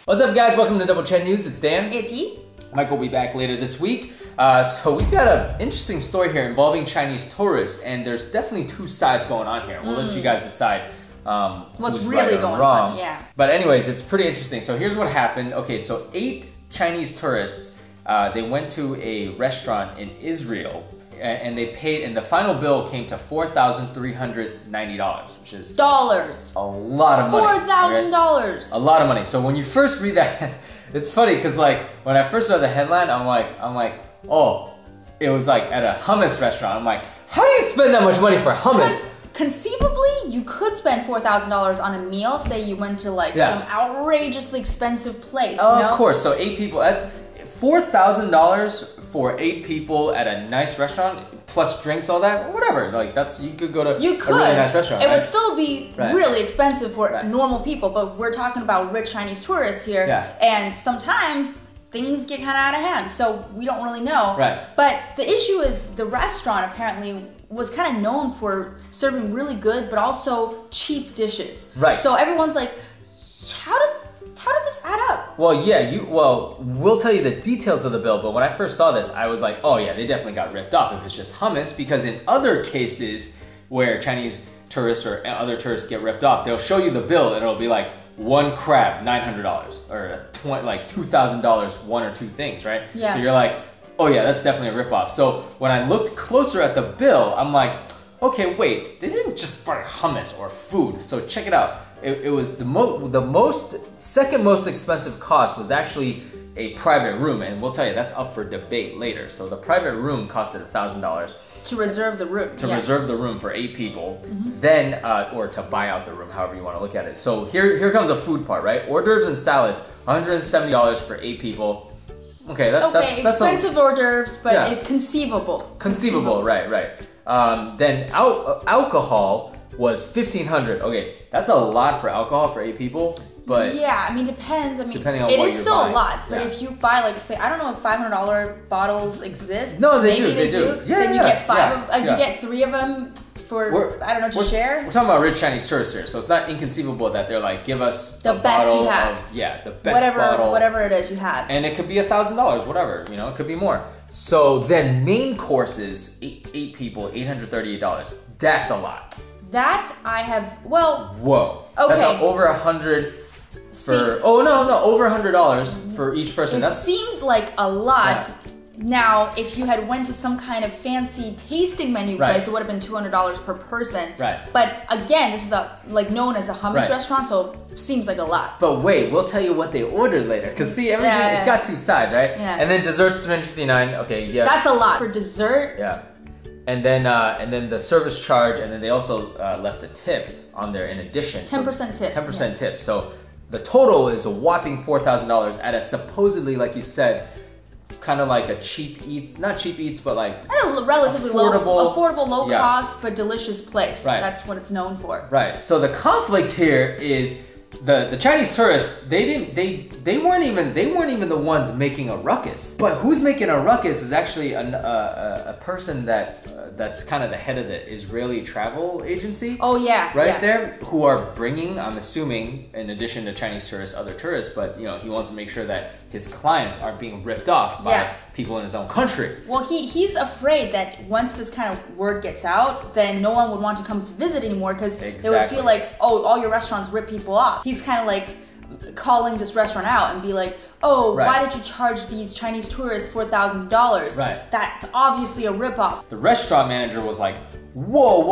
What's up, guys? Welcome to Double Check News. It's Dan. It's Yi. Mike will be back later this week. So we've got an interesting story here involving Chinese tourists, and there's definitely two sides going on here. We'll let you guys decide what's who's really right or going wrong. on. Yeah. But anyways, it's pretty interesting. So here's what happened. Okay, so 8 Chinese tourists, they went to a restaurant in Israel, and they paid, and the final bill came to $4,390, which is Dollars. a lot of money. $4,000. A lot of money. So when you first read that, it's funny because like when I first read the headline, I'm like, oh, it was like at a hummus restaurant. I'm like, how do you spend that much money for hummus? Conceivably, you could spend $4,000 on a meal. Say you went to like some outrageously expensive place. Oh, you know? Of course. So 8 people. That's $4,000 for 8 people at a nice restaurant plus drinks, all that, whatever. Like you could go to a really nice restaurant. It would still be really expensive for normal people, but we're talking about rich Chinese tourists here, and sometimes things get kind of out of hand, so we don't really know. Right. But the issue is the restaurant apparently was kind of known for serving really good, but also cheap dishes. Right. So everyone's like, how did this add up? Well, we'll tell you the details of the bill, but when I first saw this, I was like, oh yeah, they definitely got ripped off if it's just hummus, because in other cases where Chinese tourists or other tourists get ripped off, they'll show you the bill and it'll be like 1 crab, $900, or $2,000, 1 or 2 things, right? Yeah. So you're like, oh yeah, that's definitely a ripoff. So when I looked closer at the bill, I'm like, okay, wait, they didn't just buy hummus or food. So check it out. It was the second most expensive cost was actually a private room, and we'll tell you that's up for debate later. So the private room costed $1,000 to reserve the room. Reserve the room for 8 people, then or to buy out the room, however you want to look at it. So here comes a food part, right? Hors d'oeuvres and salads, $170 for 8 people. Okay, that's expensive hors d'oeuvres, but it's conceivable. Conceivable, right. Then alcohol was $1,500. Okay, that's a lot for alcohol for 8 people. But yeah, I mean, depends. I mean, depending on it what is you're still buying. a lot. But if you buy, like, say, I don't know if $500 bottles exist. No, they Maybe do. They do. Yeah, then you get 5 of. You yeah. get 3 of them for I don't know to share. We're talking about rich Chinese tourists here, so it's not inconceivable that they're like, give us the best you have. The best bottle, whatever it is you have. And it could be $1,000, whatever. You know, it could be more. So then main courses, 8 people, $838. That's a lot. That I have. Well. Whoa. Okay. That's over $100 for. Over $100 for each person. It seems like a lot. Yeah. Now, if you had went to some kind of fancy tasting menu place, it would have been $200 per person. Right. But again, this is known as a hummus restaurant, so it seems like a lot. But wait, we'll tell you what they ordered later. Because see, everything it's got 2 sides, right? Yeah. And then desserts $359. Okay, yeah. That's a lot for dessert. Yeah. And then the service charge, and then they also left a tip on there in addition. 10% tip. 10% tip. So the total is a whopping $4,000 at a supposedly, like you said, kind of like a cheap eats, not cheap eats, but like a relatively affordable, low cost, but delicious place. Right. That's what it's known for. Right. So the conflict here is the Chinese tourists. They weren't even the ones making a ruckus. But who's making a ruckus is actually a person that's kind of the head of the Israeli travel agency. Oh yeah. Right there, who are bringing, I'm assuming, in addition to Chinese tourists, other tourists, but you know, he wants to make sure that his clients aren't being ripped off by people in his own country. Well, he's afraid that once this kind of word gets out, then no one would want to come to visit anymore because they would feel like, oh, all your restaurants rip people off. He's kind of like calling this restaurant out and be like, oh, why did you charge these Chinese tourists $4,000? Right. That's obviously a ripoff. The restaurant manager was like, whoa,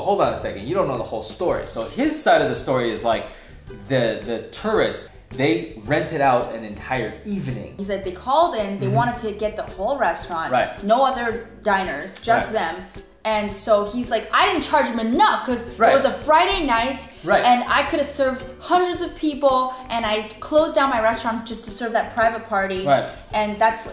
hold on a second, you don't know the whole story. So his side of the story is like, the tourists, they rented out an entire evening. He said they called in, they wanted to get the whole restaurant, no other diners, just them. And so he's like, I didn't charge him enough because it was a Friday night and I could have served hundreds of people and I closed down my restaurant just to serve that private party. Right. And that's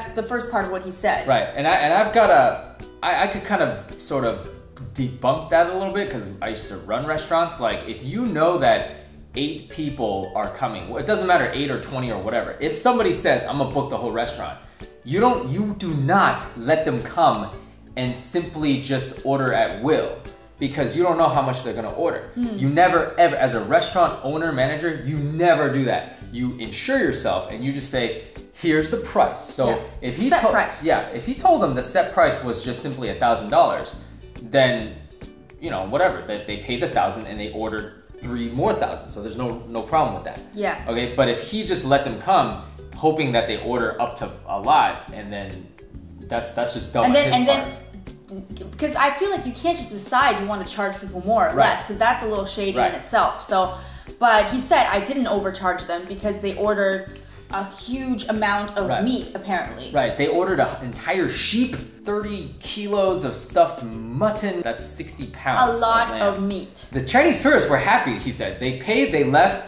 the first part of what he said. Right. And I've got I could kind of sort of debunk that a little bit because I used to run restaurants. Like if you know that 8 people are coming, it doesn't matter 8 or 20 or whatever. If somebody says, I'm gonna book the whole restaurant, you do not let them come and simply just order at will. because you don't know how much they're gonna order. You never ever, as a restaurant owner, manager, you never do that. you insure yourself and you just say, here's the price. So if he if he told them the set price was just simply $1,000, then whatever, they paid the $1,000 and they ordered 3 more thousand. So there's no problem with that. Yeah. Okay, but if he just let them come, hoping that they order up to a lot, and then that's just dumb. And then because I feel like you can't just decide you want to charge people more or less, because that's a little shady in itself. So, but he said I didn't overcharge them because they ordered a huge amount of meat, apparently. Right, they ordered an entire sheep, 30 kilos of stuffed mutton, that's 60 pounds. A lot of meat. The Chinese tourists were happy, he said. They paid, they left,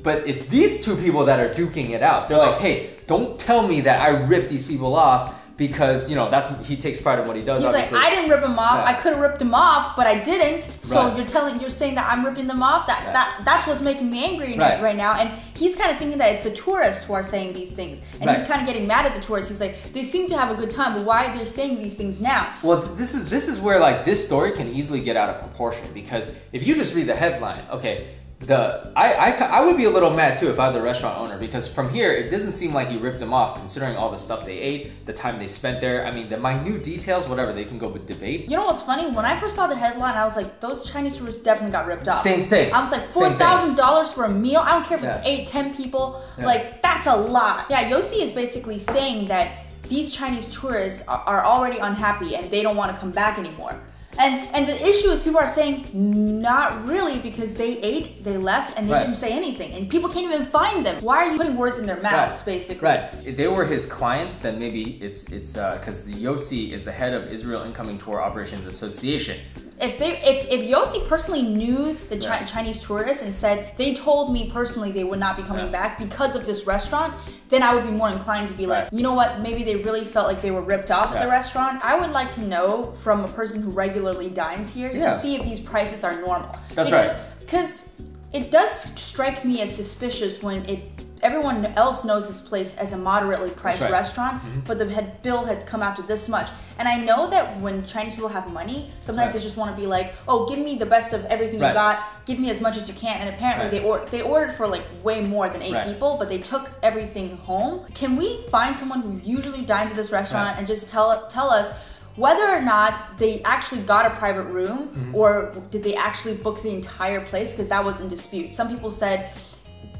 but it's these two people that are duking it out. They're like, hey, don't tell me that I ripped these people off, because he takes pride in what he does. He's obviously. Like, I didn't rip him off. I could have ripped him off, but I didn't. So you're saying that I'm ripping them off. That's what's making me angry right now. And he's kind of thinking that it's the tourists who are saying these things, and he's kind of getting mad at the tourists. He's like, they seem to have a good time, but why are they saying these things now? Well, this is where this story can easily get out of proportion, because if you just read the headline, okay. I would be a little mad too if I had the restaurant owner, because from here it doesn't seem like he ripped them off, considering all the stuff they ate, the time they spent there. I mean, the minute details, whatever, they can go with debate. You know what's funny? When I first saw the headline, I was like, those Chinese tourists definitely got ripped off. Same thing. I was like, $4,000 for a meal? I don't care if it's 8, 10 people. Like, that's a lot. Yeah, Yossi is basically saying that these Chinese tourists are already unhappy and they don't want to come back anymore. And the issue is people are saying not really, because they ate, they left, and they didn't say anything. And people can't even find them. Why are you putting words in their mouths, basically? Right. If they were his clients, then maybe it's because the Yossi is the head of Israel Incoming Tour Operations Association. If Yossi personally knew the Chinese tourists and said, they told me personally they would not be coming back because of this restaurant, then I would be more inclined to be like, you know what, maybe they really felt like they were ripped off at the restaurant. I would like to know from a person who regularly dines here to see if these prices are normal. Because it does strike me as suspicious when everyone else knows this place as a moderately priced restaurant, but the bill had come out to this much. And I know that when Chinese people have money, sometimes they just want to be like, oh, give me the best of everything you got, give me as much as you can. And apparently they ordered for like way more than 8 people, but they took everything home. Can we find someone who usually dines at this restaurant and just tell us whether or not they actually got a private room, or did they actually book the entire place? Because that was in dispute. Some people said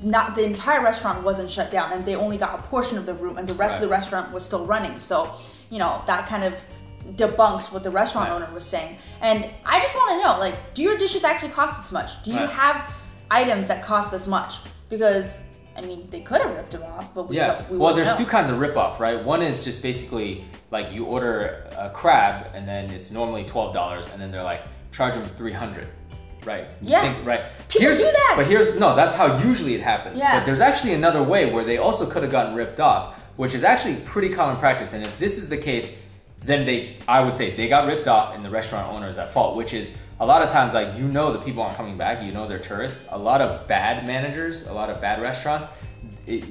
the entire restaurant wasn't shut down and they only got a portion of the room and the rest of the restaurant was still running. So, that kind of debunks what the restaurant owner was saying. And I just want to know, like, do your dishes actually cost this much? Do you have items that cost this much? Because, I mean, they could have ripped them off, but we there's know. 2 kinds of rip-off, right? One is just basically like you order a crab and then it's normally $12 and then they're like, charge them $300. Right. People do that. But that's how usually it happens. Yeah. But there's actually another way where they also could have gotten ripped off, which is actually pretty common practice. And if this is the case, then I would say they got ripped off and the restaurant owner is at fault, which is a lot of times, like, the people aren't coming back, they're tourists. A lot of bad managers, a lot of bad restaurants,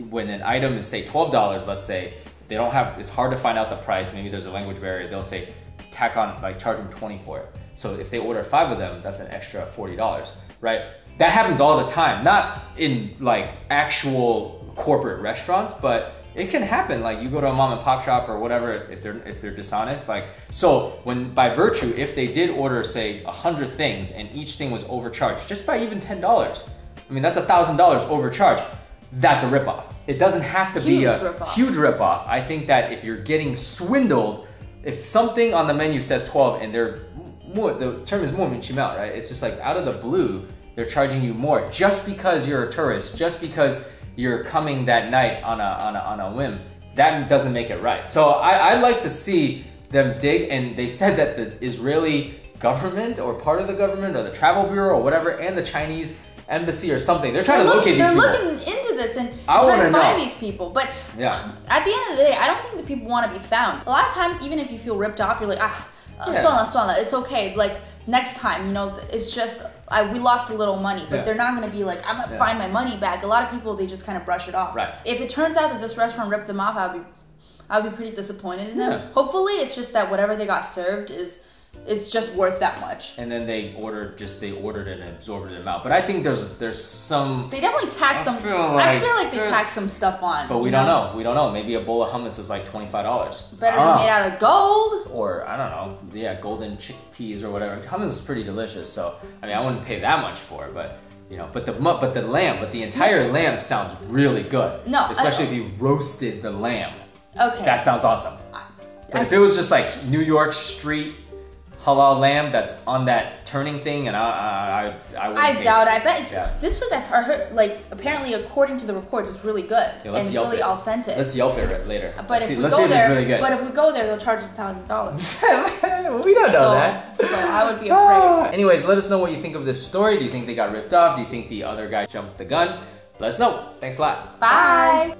when an item is, say, $12, let's say, it's hard to find out the price. Maybe there's a language barrier. They'll say, charge them $20 for it. So if they order 5 of them, that's an extra $40, right? That happens all the time, not in like actual corporate restaurants, but it can happen. Like you go to a mom and pop shop or whatever, if they're dishonest. Like, so when by virtue, if they did order, say 100 things and each thing was overcharged just by even $10, I mean, that's $1,000 overcharge. That's a ripoff. It doesn't have to be a huge ripoff. I think that if you're getting swindled, if something on the menu says 12 and the term is 莫名其妙, right? It's just like out of the blue, they're charging you more just because you're a tourist, just because you're coming that night on a whim. That doesn't make it right. So I like to see them dig, and they said that the Israeli government or part of the government or the travel bureau or whatever and the Chinese embassy or something, they're trying to locate these people. They're looking into this and trying to find these people. But at the end of the day, I don't think the people want to be found. A lot of times, even if you feel ripped off, you're like, 算了, it's okay. Like next time, it's just we lost a little money, but they're not going to be like, I'm going to find my money back. A lot of people, they just kind of brush it off. Right. If it turns out that this restaurant ripped them off, I would be pretty disappointed in them. Hopefully, it's just that whatever they got served is it's just worth that much. And then they ordered an absorbent amount. But I think there's some. They definitely tax some. I feel like they tax some stuff on. But we don't know. We don't know. Maybe a bowl of hummus is like $25. Better be made out of gold. Or I don't know. Yeah, golden chickpeas or whatever. Hummus is pretty delicious. So I mean, I wouldn't pay that much for it, but. But the entire lamb sounds really good. No, especially if you roasted the lamb. Okay. That sounds awesome. But if it was just like New York street halal lamb that's on that turning thing, and I doubt. I bet this was, I heard, like, apparently according to the reports, it's really good and it's really authentic. Let's Yelp it later. But if we go there, they'll charge us $1,000. We don't know that. So I would be afraid. Anyways, let us know what you think of this story. Do you think they got ripped off? Do you think the other guy jumped the gun? Let us know. Thanks a lot. Bye.